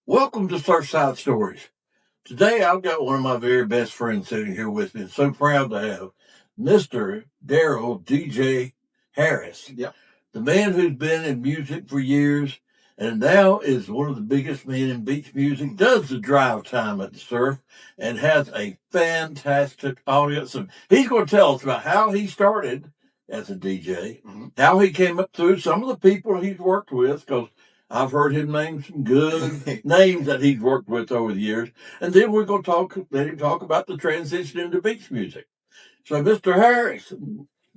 Welcome to Surfside Stories. Today I've got one of my very best friends sitting here with me, and so proud to have Mr. Daryl DJ Harris, Yep. the man who's been in music for years and now is one of the biggest men in beach music, does the drive time at the surf, and has a fantastic audience. And he's going to tell us about how he started as a DJ, how he came up through some of the people he's worked with, because I've heard him name some good names that he's worked with over the years. And then we're going to let him talk about the transition into beach music. So, Mr. Harris,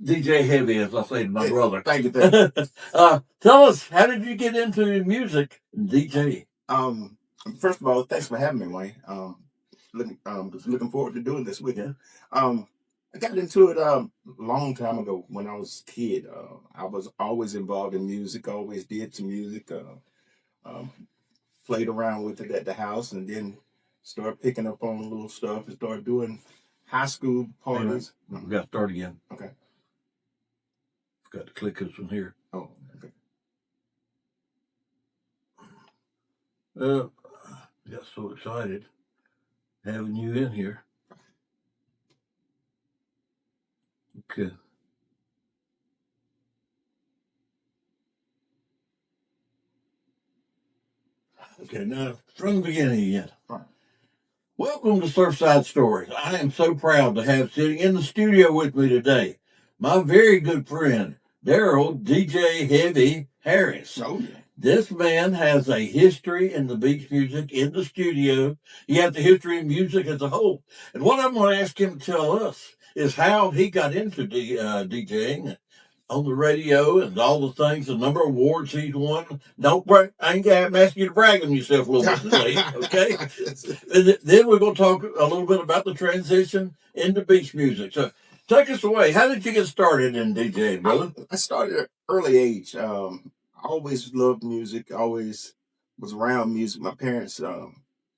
DJ Heavy, as I say to my brother. Thank you. Thank you. Tell us, how did you get into music and DJ? First of all, thanks for having me, Wayne. Looking forward to doing this with you. I got into it a long time ago when I was a kid. I was always involved in music, always did some music, um, played around with it at the house, and then started picking up on little stuff and started doing high school parties. We got to start again. Okay. Got to click this one here. Oh, okay. Got so excited having you in here. Okay. Okay, now from the beginning again. Right. Welcome to Surfside Stories. I am so proud to have sitting in the studio with me today my very good friend, Daryl DJ Heavy Harris. Oh, yeah. This man has a history in the beach music in the studio. He has a history in music as a whole. And what I'm going to ask him to tell us is how he got into DJing on the radio and all the things, the number of awards he's won. Don't brag. I ain't going to ask you to brag on yourself a little bit today, okay? And then we're going to talk a little bit about the transition into beach music. So take us away. How did you get started in DJing, brother? I started at an early age. I always loved music. Always was around music. My parents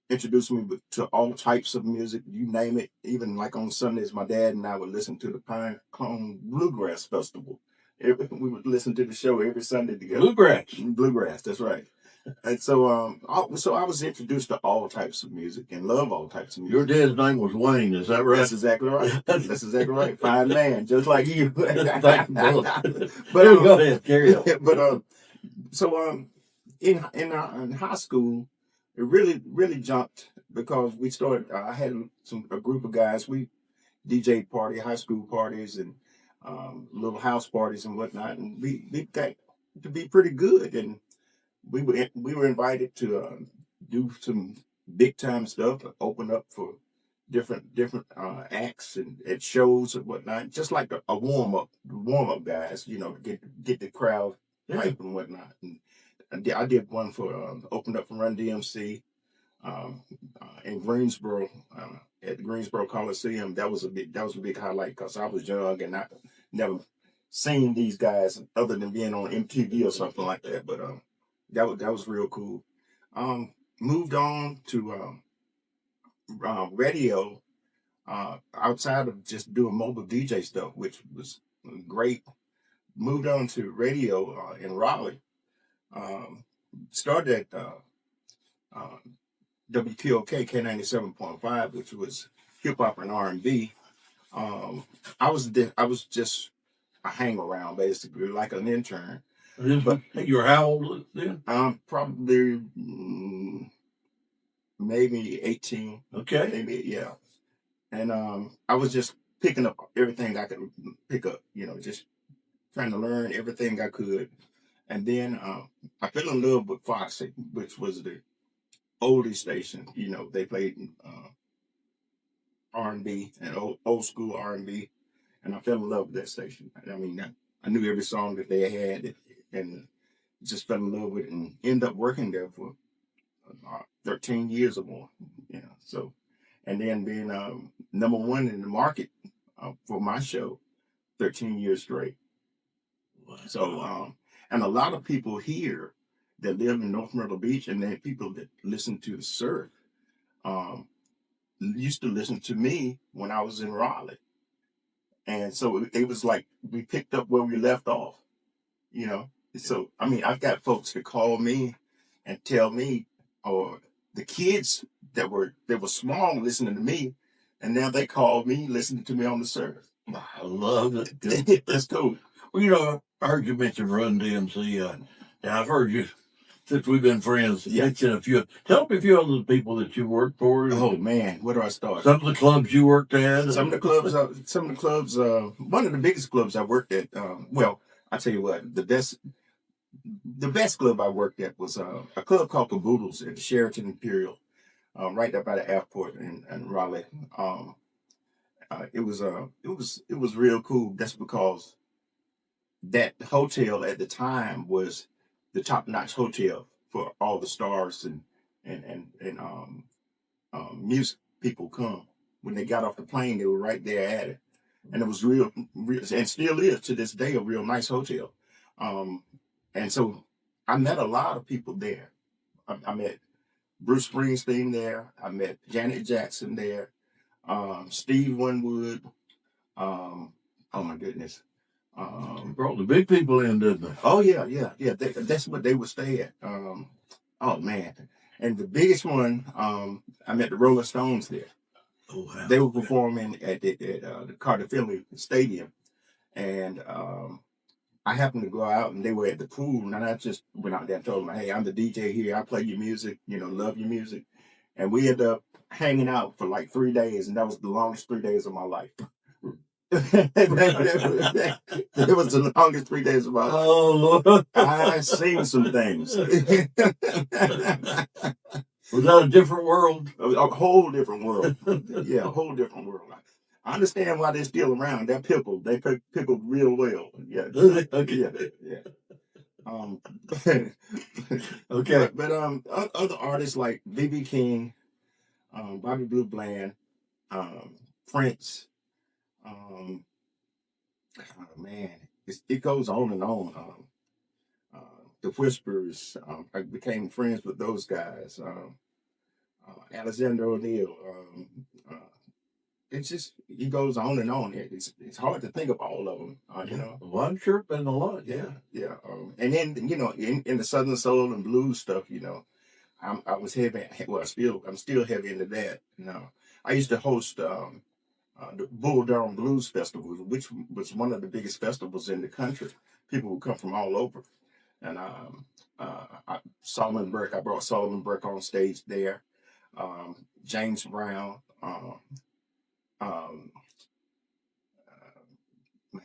introduced me to all types of music. You name it. Even like on Sundays, my dad and I would listen to the Pine Cone Bluegrass Festival. We would listen to the show every Sunday together. Bluegrass. That's right. And so, I was introduced to all types of music and love all types of music. Your dad's name was Wayne, is that right? That's exactly right. That's exactly right. Fine man, just like you. Thank you, brother. But go ahead, carry on. But in high school, it really jumped because we started. I had a group of guys. We DJ high school parties, and little house parties and whatnot, and we got to be pretty good, and we were invited to do some big time stuff, open up for different acts and at shows and whatnot, just like a warm up guys, to get the crowd hype and whatnot. And I did one for opened up for Run DMC in Greensboro at the Greensboro Coliseum. That was a big highlight because I was young and I never seen these guys other than being on MTV or something like that. But that was real cool. Moved on to radio outside of just doing mobile DJ stuff, which was great. Moved on to radio in Raleigh. Started at WQOK K97.5, which was hip hop and R&B. I was just a hang around basically, like an intern. But you were how old then? Probably maybe 18. Okay. Maybe, yeah. And I was just picking up everything I could pick up, just trying to learn everything I could. And then I fell in love with Foxy, which was the oldie station. They played R&B and old school R&B, and I fell in love with that station. I mean, I knew every song that they had, and just fell in love with it, and ended up working there for 13 years or more. So, and then being number one in the market for my show, 13 years straight. So, and a lot of people here that live in North Myrtle Beach, and then people that listen to the surf, used to listen to me when I was in Raleigh. And so it was like we picked up where we left off, So, I mean, I've got folks that call me and tell me, or the kids that were small listening to me, and now they call me listening to me on the surf. I love it. That's cool. Well, you know, I heard you mention Run DMC, and I've heard you since we've been friends. Yeah. Mention a few. Tell me a few of the people that you worked for. Oh man, where do I start? Some of the clubs you worked at. Some of the clubs. One of the biggest clubs I worked at. Well, I tell you what, the best club I worked at was a club called Caboodles at the Sheraton Imperial, right there by the airport in Raleigh. It was real cool. That's because that hotel at the time was the top notch hotel for all the stars and music people come. When they got off the plane, they were right there at it, and it was real, and still is to this day a real nice hotel. Um, and so I met a lot of people there. I met Bruce Springsteen there. I met Janet Jackson there. Steve Winwood. Oh my goodness. Brought the big people in, didn't they? Oh yeah. That's what they would stay at. Oh man. And the biggest one, I met the Rolling Stones there. Oh wow. They were performing at the Carter Finley Stadium, and I happened to go out, and they were at the pool, and I just went out there and told them, "Hey, I'm the DJ here. I play your music. Love your music." And we ended up hanging out for like 3 days, and that was the longest 3 days of my life. It was the longest 3 days of my life. Oh Lord. I seen some things. Was that a different world? A whole different world. Yeah, a whole different world. I understand why they're still around. They're pickled. They pickled real well. Yeah. Okay. Yeah. Okay. But other artists like B.B. King, Bobby Blue Bland, Prince. Oh man, it goes on and on. The Whispers. I became friends with those guys. Alexander O'Neill. It's just it goes on and on. It's hard to think of all of them. Well, I'm sure it's been a lot. Yeah. And then in the Southern Soul and blues stuff, I was heavy. Well, I'm still heavy into that. I used to host the Bull Durham Blues Festival, which was one of the biggest festivals in the country. People would come from all over, and Solomon Burke. I brought Solomon Burke on stage there. James Brown. Um, man,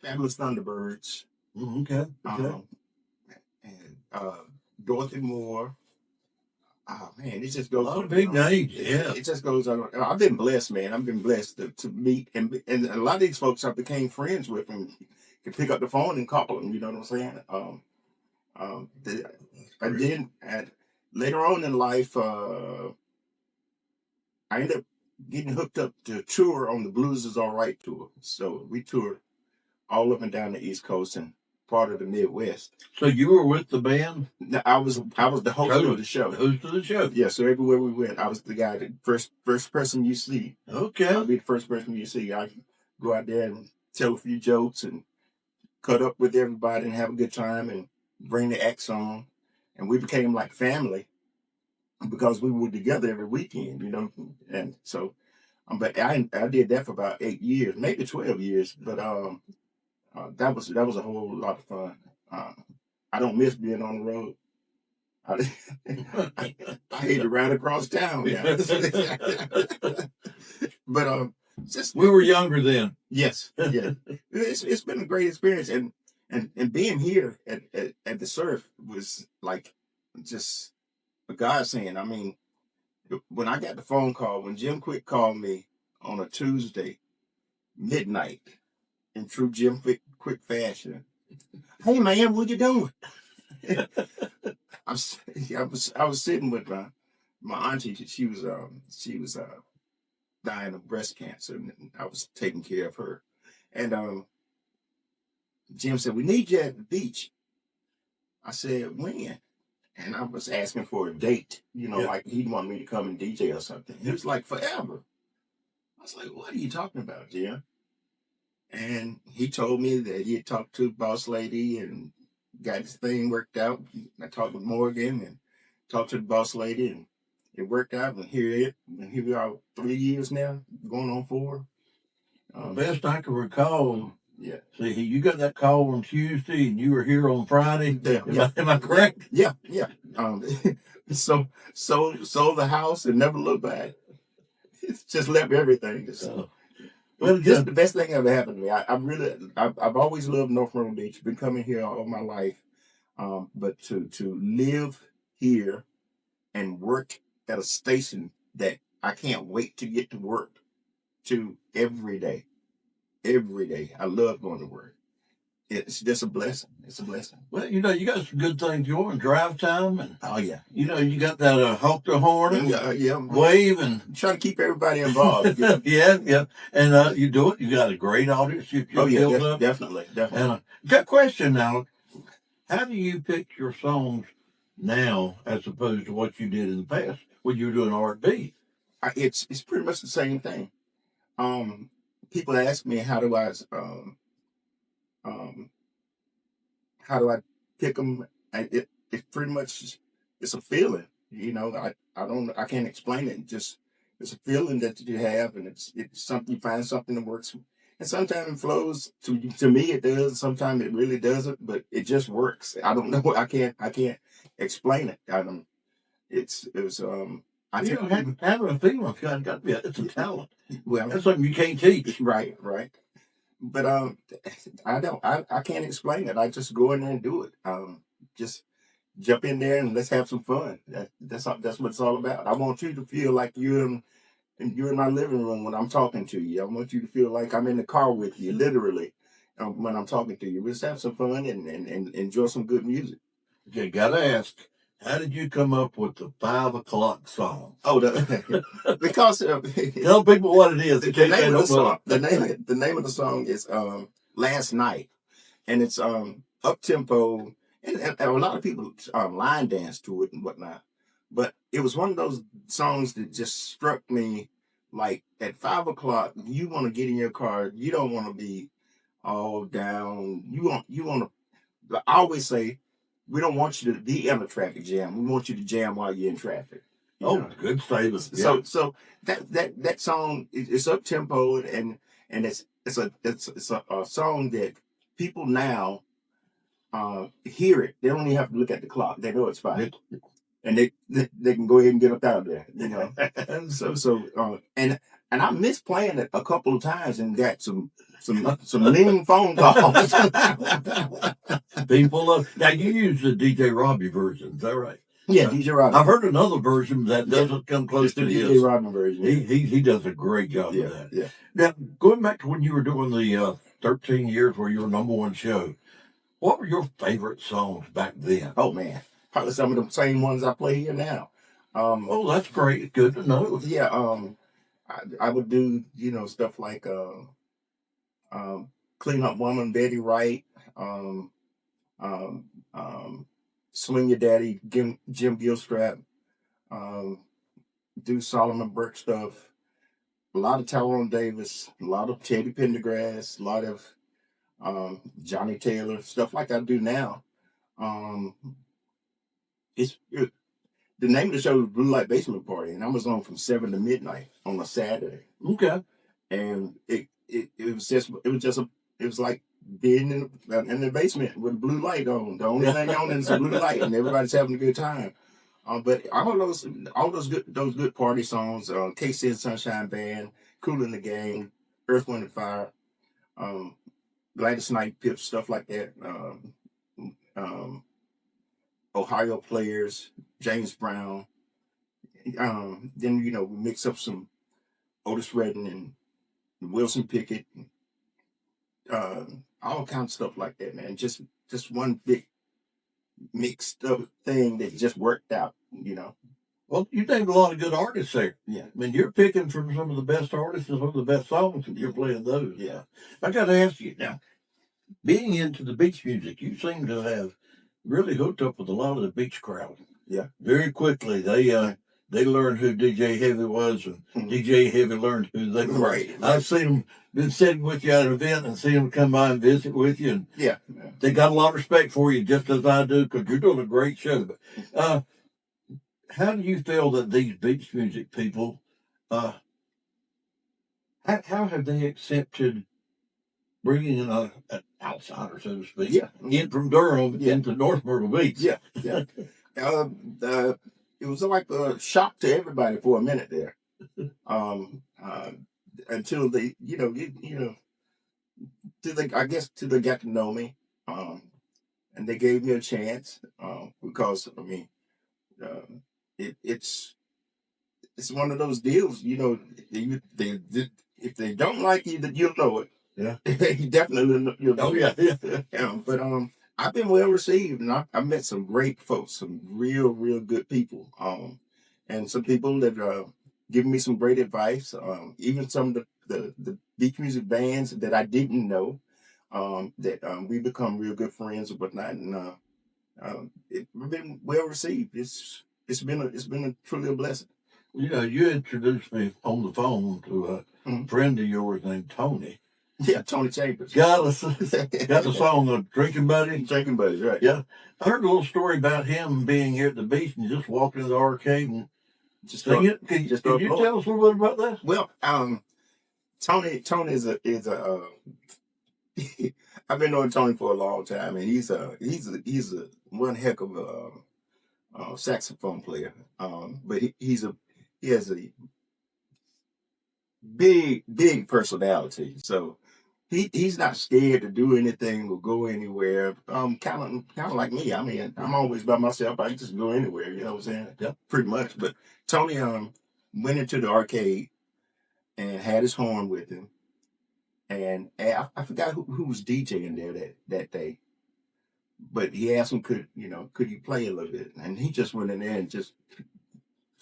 Fabulous Thunderbirds. Okay. And Dorothy Moore. Oh man, it just A goes lot on. of big names. Yeah. It just goes on. I've been blessed, man. I've been blessed to meet and a lot of these folks I became friends with and could pick up the phone and call them. You know what I'm saying? And then later on in life, I ended up getting hooked up to tour on the Blues Is All Right tour. So we toured all up and down the East Coast and part of the Midwest. So you were with the band? No, I was the host of the show. Host of the show. Yeah, so everywhere we went, I was the guy, the first person you see. Okay. I'll be the first person you see. I go out there and tell a few jokes and cut up with everybody and have a good time and bring the acts on. And we became like family because we were together every weekend, And so, but I did that for about 8 years, maybe 12 years. But that was a whole lot of fun. I don't miss being on the road. I hate to ride across town. Yeah. But we were younger then. Yes, yeah. It's been a great experience, and being here at the surf was like just a godsend. I mean, when I got the phone call, when Jim Quick called me on a Tuesday midnight in true Jim Quick fashion, "Hey man, what you doing?" I was sitting with my auntie. She was dying of breast cancer, and I was taking care of her. And Jim said, "We need you at the beach." I said, "When?" And I was asking for a date, like he wanted me to come and DJ or something. He was like, "Forever." I was like, "What are you talking about, Jim?" And he told me that he had talked to Boss Lady and got his thing worked out. I talked with Morgan, and talked to the boss lady, and it worked out. And here we are, 3 years now, going on 4. The best I can recall. Yeah. See, you got that call on Tuesday, and you were here on Friday. Yeah. Am I correct? Yeah. So sold the house and never looked back. Just left everything. Well, this is the best thing ever happened to me. I've always loved North Myrtle Beach. Been coming here all my life. But to live here and work at a station that I can't wait to get to work to every day. Every day. I love going to work. It's just a blessing. It's a blessing. Well, you got some good things going. Drive time, and oh yeah, you got that honk the horn, and wave, and try to keep everybody involved. yeah, and you do it. You got a great audience. Built up. Definitely. And got a question now. How do you pick your songs now as opposed to what you did in the past when you were doing R&B? It's pretty much the same thing. People ask me how do I pick them. It's pretty much, it's a feeling. I can't explain it. It's a feeling that you have, and it's something, you find something that works. And sometimes it flows to me. It does. Sometimes it really doesn't, but it just works. I don't know. I can't explain it. Having a feeling got to be it's a talent. Well, that's something you can't teach. Right. But I can't explain it. I just go in there and do it. Just jump in there and let's have some fun. That's what it's all about. I want you to feel like you're in my living room when I'm talking to you. I want you to feel like I'm in the car with you, literally, when I'm talking to you. Let's have some fun and enjoy some good music. Okay, gotta ask, how did you come up with the 5 o'clock song? Oh, because tell people what it is. The name of the song. The name of the song is "Last Night," and it's up tempo, and a lot of people line dance to it and whatnot. But it was one of those songs that just struck me. Like at 5 o'clock, you want to get in your car. You don't want to be all down. You want to. I always say, we don't want you to be in a traffic jam. We want you to jam while you're in traffic. Good statement. Yeah. So that song is up tempo, and it's a song that people now hear it. They don't even have to look at the clock. They know it's 5, and they can go ahead and get up out of there. And and I missed playing it a couple of times and got some mean phone calls. People love. Now you use the DJ Robbie version, is that right? Yeah, DJ Robbie. I've heard another version that doesn't come close to his. DJ Robbie version. He does a great job of that. Yeah. Now, going back to when you were doing the 13 years where you were #1 show, what were your favorite songs back then? Oh man, probably some of the same ones I play here now. Oh, that's great. Good to know. Yeah. I would do stuff like Clean Up Woman, Betty Wright, Swing Your Daddy, Jim Gilstrap, do Solomon Burke stuff, a lot of Tyrone Davis, a lot of Teddy Pendergrass, a lot of Johnny Taylor, stuff like I do now. The name of the show was Blue Light Basement Party, and I was on from 7 to midnight on a Saturday. Okay. And it was like being in the basement with a blue light on. The only thing on is a blue light, and everybody's having a good time. But all those good party songs, KC and Sunshine Band, Kool and the Gang, Earth, Wind and Fire, Gladys Knight, Pip, stuff like that. Ohio Players, James Brown. Then we mix up some Otis Redding and Wilson Pickett, all kinds of stuff like that, man. Just one big mixed up thing that just worked out, Well, you named a lot of good artists there. Yeah. I mean, you're picking from some of the best artists and some of the best songs, and you're playing those. Yeah. I got to ask you now, being into the beach music, you seem to have really hooked up with a lot of the beach crowd. Yeah. Very quickly, they learned who DJ Heavy was, and DJ Heavy learned who they were. Right. I've seen them, been sitting with you at an event and seen them come by and visit with you, and they got a lot of respect for you, just as I do, because you're doing a great show. But how do you feel that these beach music people, uh, how have they accepted bringing in an outsider, so to speak, Yeah. in from Durham Yeah. into North Myrtle Beach? Yeah. Yeah. Uh, it was like a shock to everybody for a minute there. Until they, till they, I guess, till they got to know me, um, and they gave me a chance. Because I mean, uh, it's one of those deals, if they don't like you, then you'll know it. Yeah. You definitely you'll know Oh yeah, yeah. But I've been well received, and I've met some great folks, some real good people, and some people that given me some great advice. Even some of the beach music bands that I didn't know, that we become real good friends and whatnot, and it's been well received. It's been truly a blessing. You introduced me on the phone to a Mhm. friend of yours named Tony. Yeah, Tony Chambers. Got the song Drinking Buddy. Drinking Buddies, right? Yeah. I heard a little story about him being here at the beach and just walking to the arcade and Just singing it. Can you tell us a little bit about that? Well, Tony is a I've been knowing Tony for a long time, and he's a one heck of a saxophone player. But he has a big personality. So he's not scared to do anything or go anywhere. Kind of like me. I mean, I'm always by myself. I can just go anywhere. You know what I'm saying? Yeah. Pretty much. But Tony went into the arcade and had his horn with him. And I forgot who was DJing there that day, but he asked him, could you play a little bit? And he just went in there and just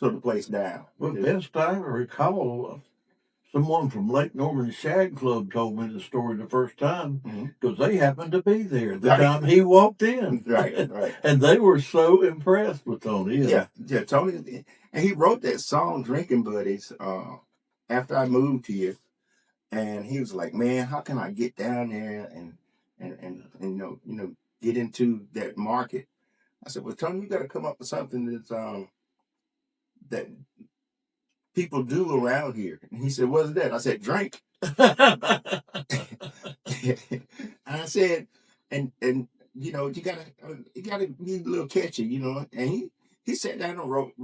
shut the place down. Well, best I recall, someone from Lake Norman Shag Club told me the story the first time because they happened to be there the time he walked in. Right. And they were so impressed with Tony. Yeah, Tony, and he wrote that song "Drinking Buddies" after I moved here. And he was like, "Man, how can I get down there and get into that market?" I said, "Well, Tony, you got to come up with something that people do around here." And he said, "What's that?" I said, "Drink." I said, and you gotta be a little catchy, And he sat down and wrote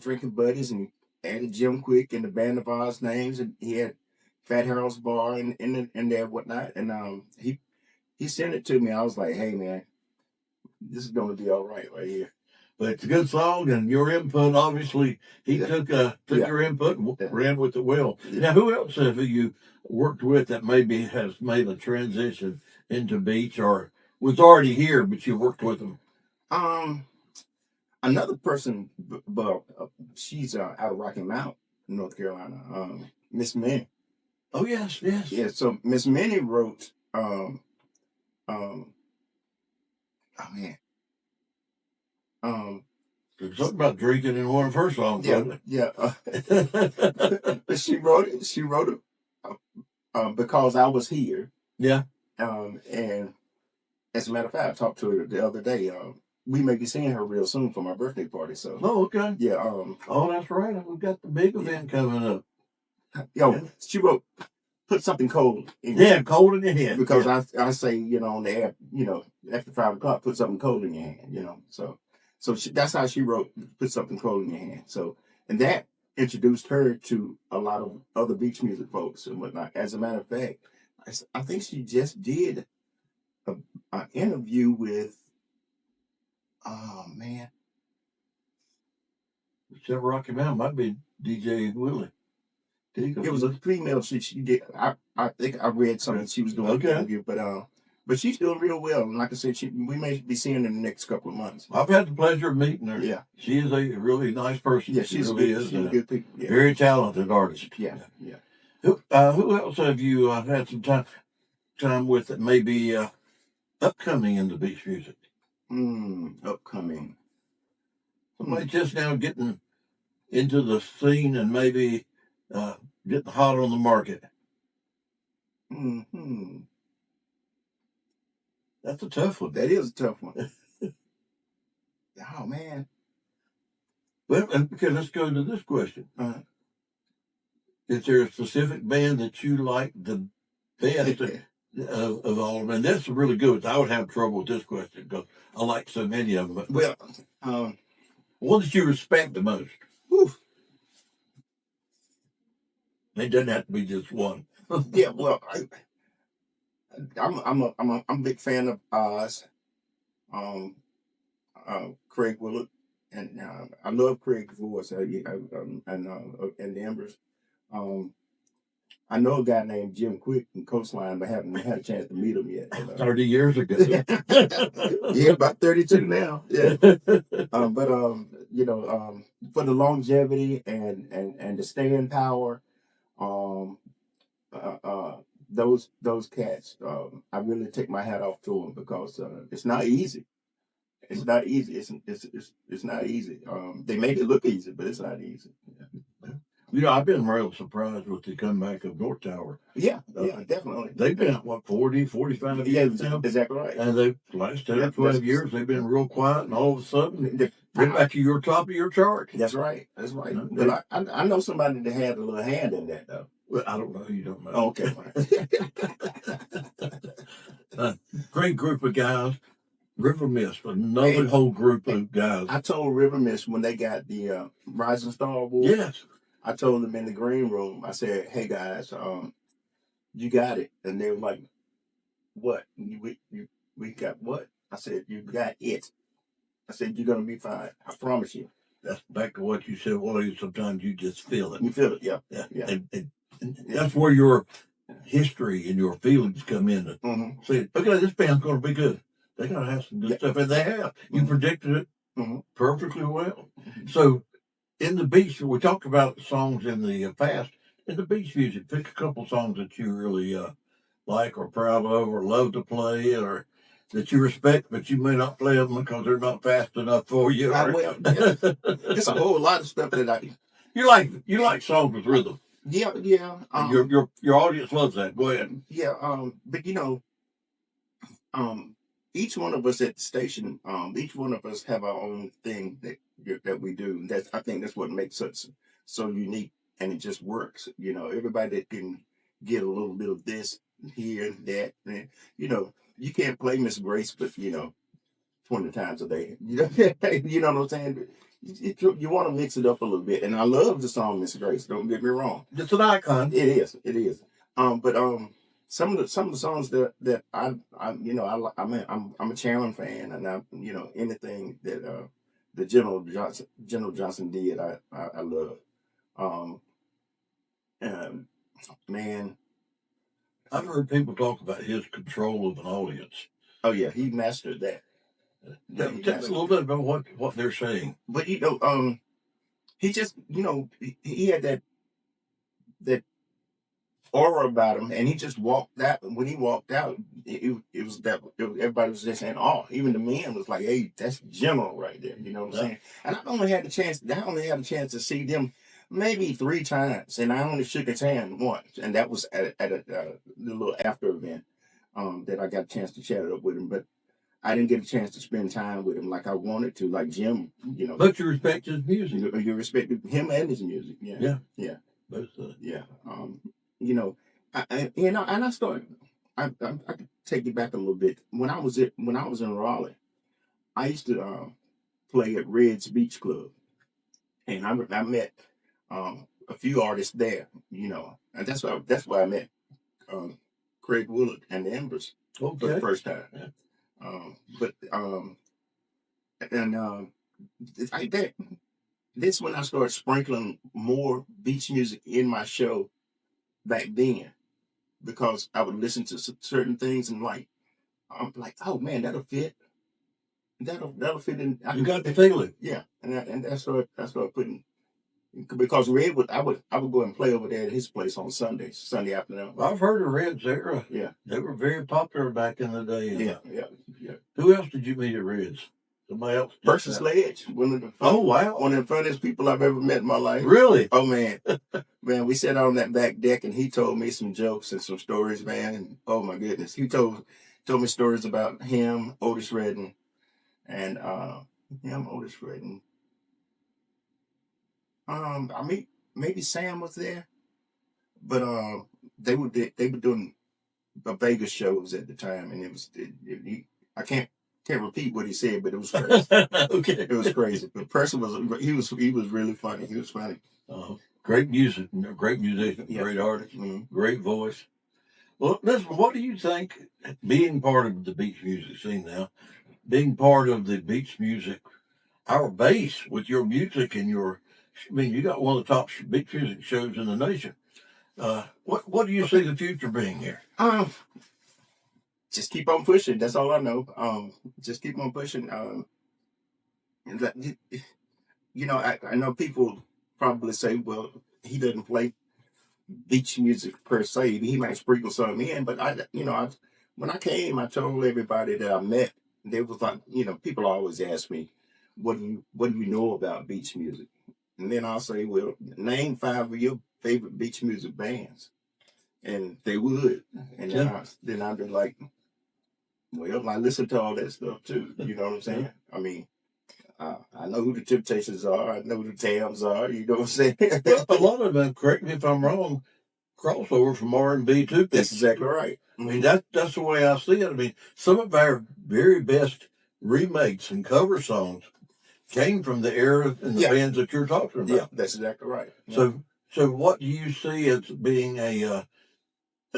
"Drinking Buddies" and added Jim Quick and the Band of Oz names, and he had Fat Harold's Bar in there whatnot, and he sent it to me. I was like, "Hey man, this is gonna be all right here." But it's a good song, and your input, obviously, he took your input and ran with it well. Yeah. Now, who else have you worked with that maybe has made a transition into beach or was already here, but you worked with them? Another person, but she's out of Rocky Mount, North Carolina, Miss Minnie. Oh, yes. Yeah, so Miss Minnie wrote, oh man. Something about drinking in one of her songs. Yeah. She wrote it because I was here. Yeah. And as a matter of fact, I talked to her the other day. We may be seeing her real soon for my birthday party. So. Oh, okay. Yeah. Oh, that's right. We've got the big event coming up. She wrote, "Put something cold in your hand." Cold in your hand. Because I say, on the air, after 5 o'clock, put something cold in your hand, So that's how she wrote, "Put something cold in your hand." So, and that introduced her to a lot of other beach music folks and whatnot. As a matter of fact, I think she just did an interview with, oh man, Except Rocky Mountain might be DJ Willie. It was a female. She did. I think I read something she was doing. Okay. But she's doing real well. And like I said, we may be seeing her in the next couple of months. I've had the pleasure of meeting her. Yeah. She is a really nice person. Yeah, she's really is. She's a good people. Yeah. Very talented artist. Yeah. Who else have you had some time with that may be upcoming in the beach music? Upcoming. Somebody just now getting into the scene and maybe getting hot on the market. That's a tough one. That is a tough one. Oh man. Well, okay, let's go to this question. Uh-huh. Is there a specific band that you like the best of all of them? And that's really good. I would have trouble with this question because I like so many of them. But Well, one that you respect the most. whew, It doesn't have to be just one. yeah. Well, I'm a big fan of Oz, Craig Willard, and I love Craig's voice. And the Embers. I know a guy named Jim Quick from Coastline, but haven't had a chance to meet him yet. 30 years ago. Yeah, about 32 now. Yeah. But for the longevity and the staying power, um, those cats, I really take my hat off to them because it's not easy. It's not easy. It's not easy. They make it look easy, but it's not easy. You know, I've been real surprised with the comeback of North Tower. Yeah, definitely. They've been out, what, 40, 45 Yeah, years now? exactly right. And the last 10 or 12 years, they've been real quiet, and all of a sudden, they're back to your top of your chart. That's right. That's right. But I know somebody that had a little hand in that, though. Well, I don't know. You don't know. Oh, okay. Great group of guys. River Mist, another whole group of guys. I told River Mist when they got the Rising Star Award. Yes. I told them in the green room, I said, "Hey guys, you got it." And they were like, "What? We got what?" I said, "You got it." I said, "You're gonna be fine. I promise you." That's back to what you said. Well, sometimes you just feel it. You feel it, yeah. And that's where your history and your feelings come in. Mm-hmm. Say, okay, this band's going to be good. They're going to have some good stuff, and they have. You predicted it perfectly well. So, in the beach, we talked about songs in the past. In the beach music, pick a couple songs that you really like or proud of or love to play or that you respect, but you may not play them because they're not fast enough for you. There's a whole lot of stuff that you like songs with rhythm. Yeah. Your audience loves that. Go ahead. Yeah. But each one of us at the station, each one of us have our own thing that we do. I think that's what makes us so unique, and it just works. Everybody that can get a little bit of this here and that, and you can't play Miss Grace, but 20 times a day. You know what I'm saying? You want to mix it up a little bit, and I love the song Miss Grace. Don't get me wrong. It's an icon. It is. But some of the songs that I'm a Chandler fan, and anything that the General Johnson did, I love. Man, I've heard people talk about his control of an audience. Oh yeah, he mastered that. Tell us a little bit about what they're saying. But he just he had that aura about him, and he just walked out. When he walked out, it was everybody was just in awe. Even the men was like, "Hey, that's General right there." You know what I'm saying? And I only had a chance to see them maybe 3 times, and I only shook his hand once, and that was at a little after event that I got a chance to chat it up with him. But I didn't get a chance to spend time with him like I wanted to, like Jim. But you respect his music. You respected him and his music. Yeah. Both. Yeah. I started. I could take you back a little bit. When I was in Raleigh, I used to play at Red's Beach Club, and I met a few artists there. And that's why I met Craig Willard and the Embers for the first time. This when I started sprinkling more beach music in my show back then, because I would listen to certain things and I'm like, oh man, that'll fit. That'll fit in. You got to feel it. Yeah, and I started putting, because Red I would go and play over there at his place on Sunday afternoon. Well, I've heard of Red's era. Yeah, they were very popular back in the day. Yeah. Who else did you meet at Red's? Somebody else? Versus Sledge, one of the funniest people I've ever met in my life. Really? Oh man, we sat on that back deck and he told me some jokes and some stories, man. And oh my goodness, he told me stories about him, Otis Redding, and Otis Redding. I mean, maybe Sam was there, but they were doing Vegas shows at the time, and I can't repeat what he said, but it was crazy. Okay. It was crazy. But Person was really funny. He was funny. Great music, great musician, Yeah. great artist, Mm-hmm. great voice. Well, listen, what do you think, being part of the beach music scene now, being part of the beach music, our base with your music and I mean, you got one of the top beach music shows in the nation. What do you see the future being here? Just keep on pushing. That's all I know. Just keep on pushing. I know people probably say, well, he doesn't play beach music per se. He might sprinkle something in, but when I came, I told everybody that I met, they was like, people always ask me, what do you know about beach music? And then I'll say, well, name 5 of your favorite beach music bands, and they would, and then I'd be like, well, I listen to all that stuff too. You know what I'm saying? I mean, I know who the Temptations are. I know who the Tams are. You know what I'm saying? Well, a lot of them, correct me if I'm wrong, crossover from R&B to beach. That's exactly right. I mean, that's the way I see it. I mean, some of our very best remakes and cover songs came from the era and the bands that you're talking about. Yeah, that's exactly right. So what do you see as being a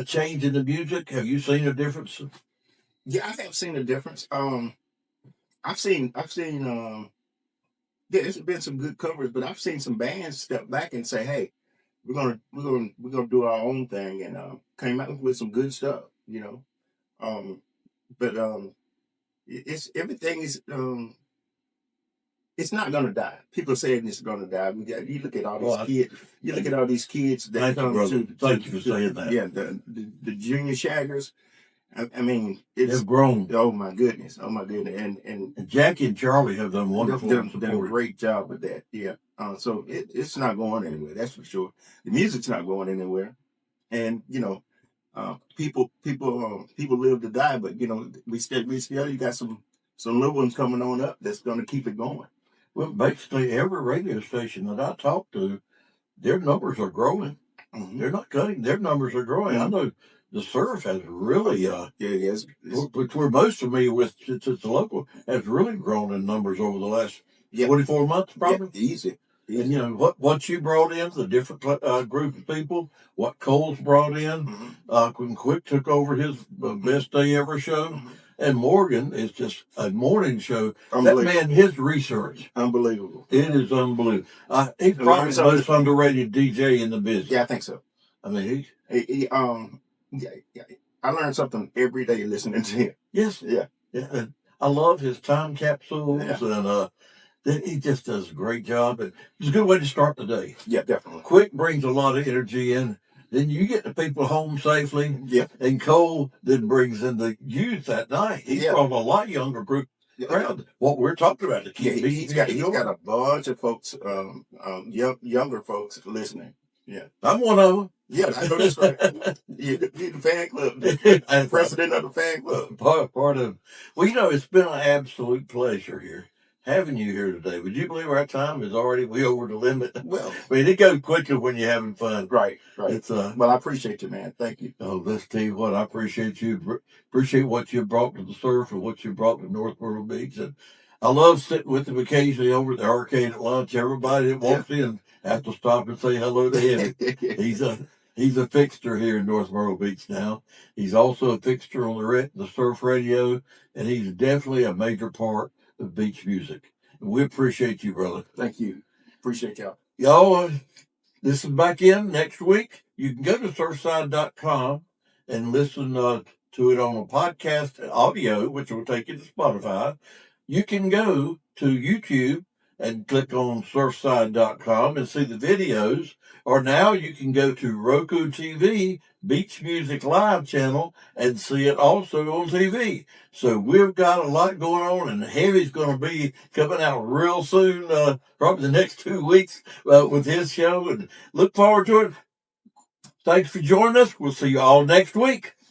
change in the music? Have you seen a difference? Yeah, I have seen a difference. I've seen there's been some good covers, but I've seen some bands step back and say, "Hey, we're gonna do our own thing," and came out with some good stuff. But it's everything is it's not gonna die. People saying it's gonna die. You look at all these kids. You look at all these kids that come to. Thank you for saying that. Yeah, the junior shaggers. I mean, they've grown. Oh my goodness! And Jackie and Charlie have done wonderful. Done a great job with that. Yeah. So it's not going anywhere. That's for sure. The music's not going anywhere, and people live to die, but we still you got some little ones coming on up that's going to keep it going. Well, basically every radio station that I talk to, their numbers are growing. Mm-hmm. They're not cutting. Their numbers are growing. Mm-hmm. I know the Surf has really, which we're most familiar with, since it's local, has really grown in numbers over the last 24 months, probably. Yeah, easy. And what you brought in, the different group of people, what Cole's brought in, when Quick took over his Best Day Ever show, and Morgan is just a morning show. That man, his research, unbelievable. It is unbelievable. He's probably the most underrated DJ in the business. Yeah, I think so. I mean, I learned something every day listening to him. Yes. Yeah. And I love his time capsules, and he just does a great job. And it's a good way to start the day. Yeah, definitely. Quick brings a lot of energy in. Then you get the people home safely. Yeah. And Cole then brings in the youth that night. He's brought a lot younger group around. What we're talking about, the kids. He's got a bunch of folks, younger folks listening. Yeah. I'm one of them. Yeah, I know that's right. You're the fan club. I'm president of the fan club. Part of. Well, it's been an absolute pleasure here having you here today. Would you believe our time is already over the limit? Well, I mean, it goes quickly when you're having fun. Right. It's well, I appreciate you, man. Thank you. Oh, let's tell you what, I appreciate you. Appreciate what you brought to the Surf and what you brought to North Myrtle Beach. And I love sitting with him occasionally over at the arcade at lunch. Everybody that walks in has to stop and say hello to him. He's a fixture here in North Myrtle Beach now. He's also a fixture on the Surf Radio, and he's definitely a major part of beach music. And we appreciate you, brother. Thank you. Appreciate y'all. Y'all, this is back in next week. You can go to surfside.com and listen to it on a podcast audio, which will take you to Spotify. You can go to YouTube and click on surfside.com and see the videos. Or now you can go to Roku TV, Beach Music Live channel, and see it also on TV. So we've got a lot going on, and Heavy's going to be coming out real soon, probably the next 2 weeks with his show, and look forward to it. Thanks for joining us. We'll see you all next week.